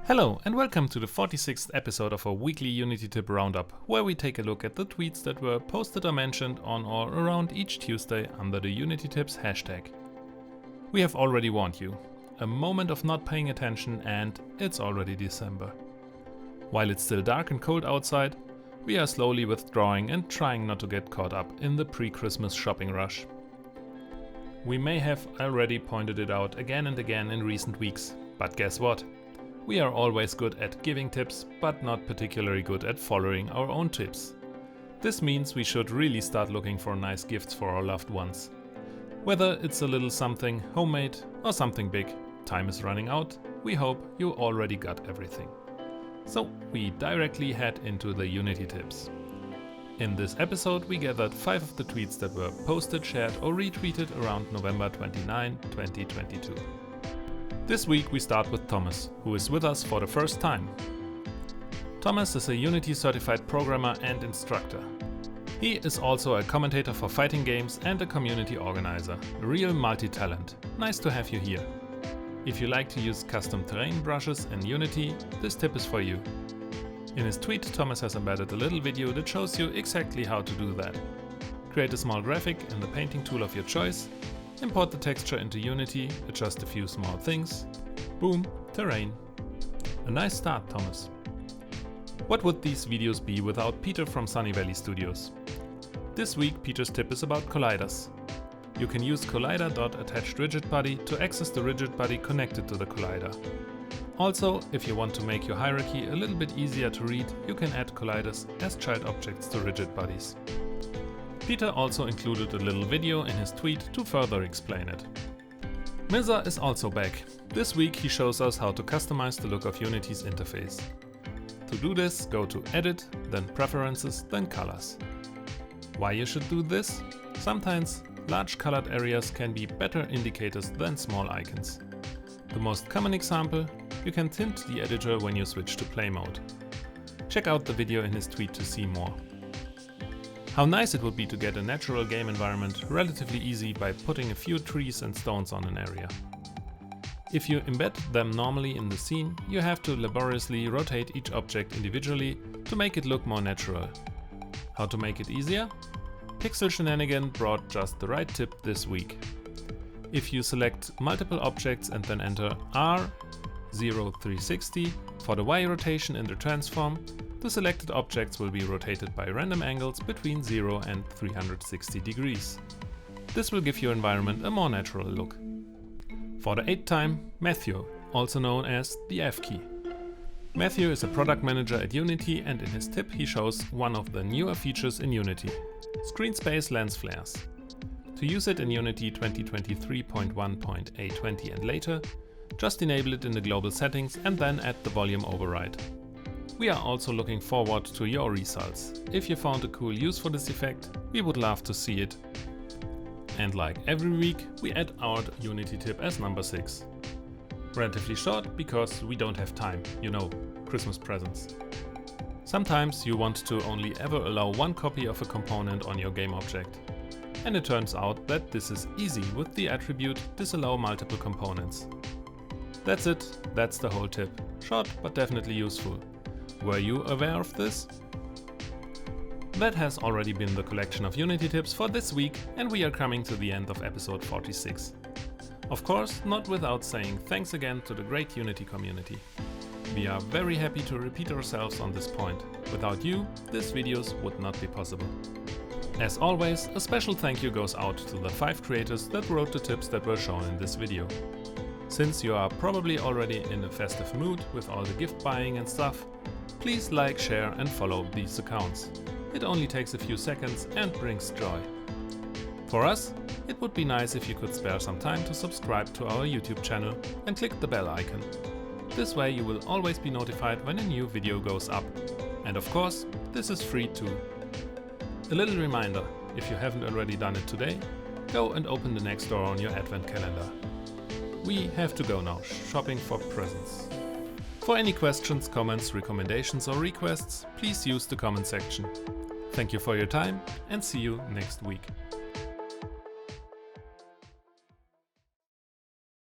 Hello and welcome to the 46th episode of our weekly Unity tip roundup, where we take a look at the tweets that were posted or mentioned on or around each Tuesday under the Unity tips hashtag. We have already warned you, a moment of not paying attention and it's already December. While it's still dark and cold outside, we are slowly withdrawing and trying not to get caught up in the pre-Christmas shopping rush. We may have already pointed it out again and again in recent weeks, but guess what? We are always good at giving tips, but not particularly good at following our own tips. This means we should really start looking for nice gifts for our loved ones. Whether it's a little something homemade or something big, time is running out. We hope you already got everything. So we directly head into the Unity tips. In this episode we gathered 5 of the tweets that were posted, shared or retweeted around November 29, 2022. This week we start with Thomas, who is with us for the first time. Thomas is a Unity certified programmer and instructor. He is also a commentator for fighting games and a community organizer, a real multi-talent. Nice to have you here. If you like to use custom terrain brushes in Unity, this tip is for you. In his tweet, Thomas has embedded a little video that shows you exactly how to do that. Create a small graphic in the painting tool of your choice, import the texture into Unity, adjust a few small things. Boom, terrain. A nice start, Thomas. What would these videos be without Peter from Sunny Valley Studios? This week Peter's tip is about colliders. You can use collider.attached rigidbody to access the rigidbody connected to the collider. Also, if you want to make your hierarchy a little bit easier to read, you can add colliders as child objects to rigidbodies. Peter also included a little video in his tweet to further explain it. Mirza is also back. This week he shows us how to customize the look of Unity's interface. To do this, go to Edit, then Preferences, then Colors. Why you should do this? Sometimes large colored areas can be better indicators than small icons. The most common example, you can tint the editor when you switch to play mode. Check out the video in his tweet to see more. How nice it would be to get a natural game environment relatively easy by putting a few trees and stones on an area. If you embed them normally in the scene, you have to laboriously rotate each object individually to make it look more natural. How to make it easier? Pixel Shenanigan brought just the right tip this week. If you select multiple objects and then enter R0360 for the Y rotation in the transform, the selected objects will be rotated by random angles between 0 and 360 degrees. This will give your environment a more natural look. For the 8th time, Matthew, also known as the F key. Matthew is a product manager at Unity, and in his tip he shows one of the newer features in Unity, screen space lens flares. To use it in Unity 2023.1.A20 and later, just enable it in the global settings and then add the volume override. We are also looking forward to your results. If you found a cool use for this effect, we would love to see it. And like every week, we add our Unity tip as number 6. Relatively short because we don't have time, you know, Christmas presents. Sometimes you want to only ever allow one copy of a component on your GameObject. And it turns out that this is easy with the attribute disallow multiple components. That's it, that's the whole tip. Short but definitely useful. Were you aware of this? That has already been the collection of Unity tips for this week, and we are coming to the end of episode 46. Of course, not without saying thanks again to the great Unity community. We are very happy to repeat ourselves on this point. Without you, these videos would not be possible. As always, a special thank you goes out to the 5 creators that wrote the tips that were shown in this video. Since you are probably already in a festive mood with all the gift buying and stuff, please like, share and follow these accounts. It only takes a few seconds and brings joy. For us, it would be nice if you could spare some time to subscribe to our YouTube channel and click the bell icon. This way you will always be notified when a new video goes up. And of course, this is free too. A little reminder, if you haven't already done it today, go and open the next door on your advent calendar. We have to go now, shopping for presents. For any questions, comments, recommendations or requests, please use the comment section. Thank you for your time and see you next week.